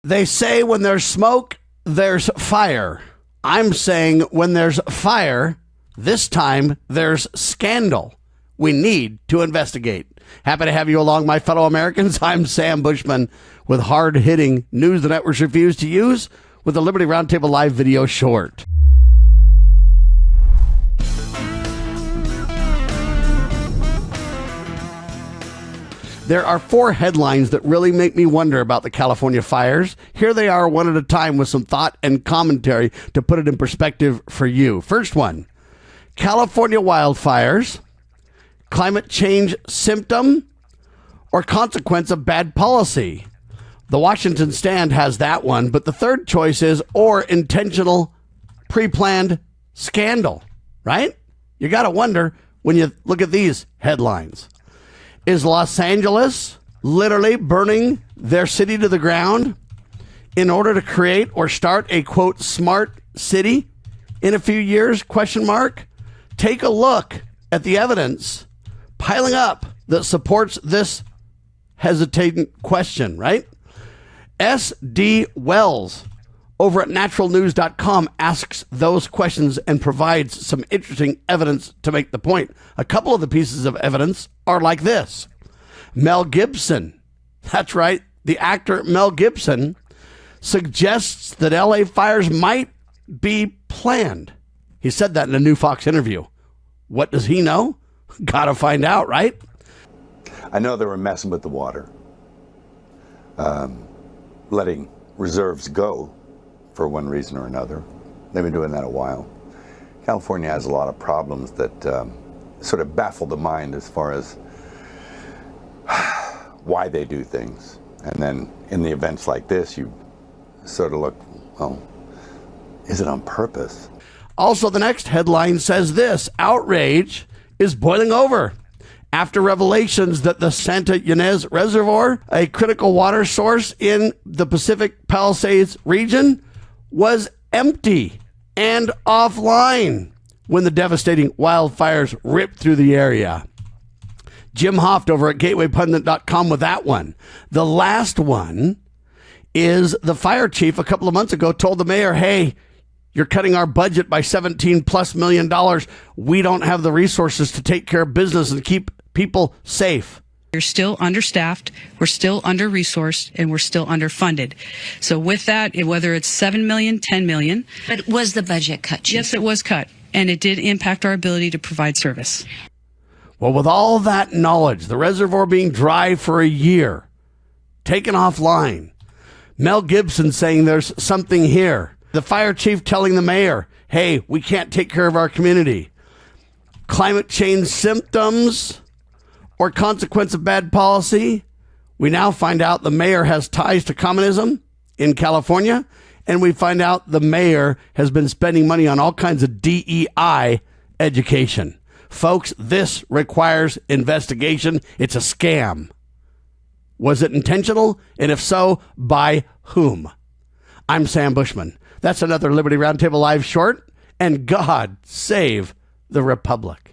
They say when there's smoke, there's fire. I'm saying when there's fire, this time there's scandal. We need to investigate. Happy to have you along, my fellow Americans. I'm Sam Bushman with hard-hitting news the networks refuse to use with the Liberty Roundtable live video short. There are 4 headlines that really make me wonder about the California fires. Here they are one at a time with some thought and commentary to put it in perspective for you. First one, California wildfires, climate change symptom or consequence of bad policy. The Washington Stand has that one, but the third choice is or intentional pre-planned scandal, right? You got to wonder when you look at these headlines. Is Los Angeles literally burning their city to the ground in order to create or start a, quote, smart city in a few years, question mark? Take a look at the evidence piling up that supports this hesitating question, right? S.D. Wells over at naturalnews.com asks those questions and provides some interesting evidence to make the point. A couple of the pieces of evidence are like this. Mel Gibson, that's right, the actor Mel Gibson, suggests that LA fires might be planned. He said that in a new Fox interview. What does he know? Gotta find out, right? I know they were messing with the water, letting reserves go for one reason or another. They've been doing that a while. California has a lot of problems that sort of baffle the mind as far as why they do things. And then in the events like this, you sort of look, well, is it on purpose? Also, the next headline says this: outrage is boiling over after revelations that the Santa Ynez Reservoir, a critical water source in the Pacific Palisades region, was empty and offline when the devastating wildfires ripped through the area. Jim Hoft over at gatewaypundit.com with that one. The last one is the fire chief a couple of months ago told the mayor, hey, you're cutting our budget by $17+ million. We don't have the resources to take care of business and keep people safe. We're still understaffed, we're still under-resourced, and we're still underfunded. So with that, whether it's $7 million, $10 million. But was the budget cut, Chief? Yes, it was cut, and it did impact our ability to provide service. Well, with all that knowledge, the reservoir being dry for a year, taken offline, Mel Gibson saying there's something here, the fire chief telling the mayor, hey, we can't take care of our community, climate change symptoms or consequence of bad policy. We now find out the mayor has ties to communism in California, and we find out the mayor has been spending money on all kinds of DEI education. Folks, this requires investigation. It's a scam. Was it intentional? And if so, by whom? I'm Sam Bushman. That's another Liberty Roundtable Live short, and God save the Republic.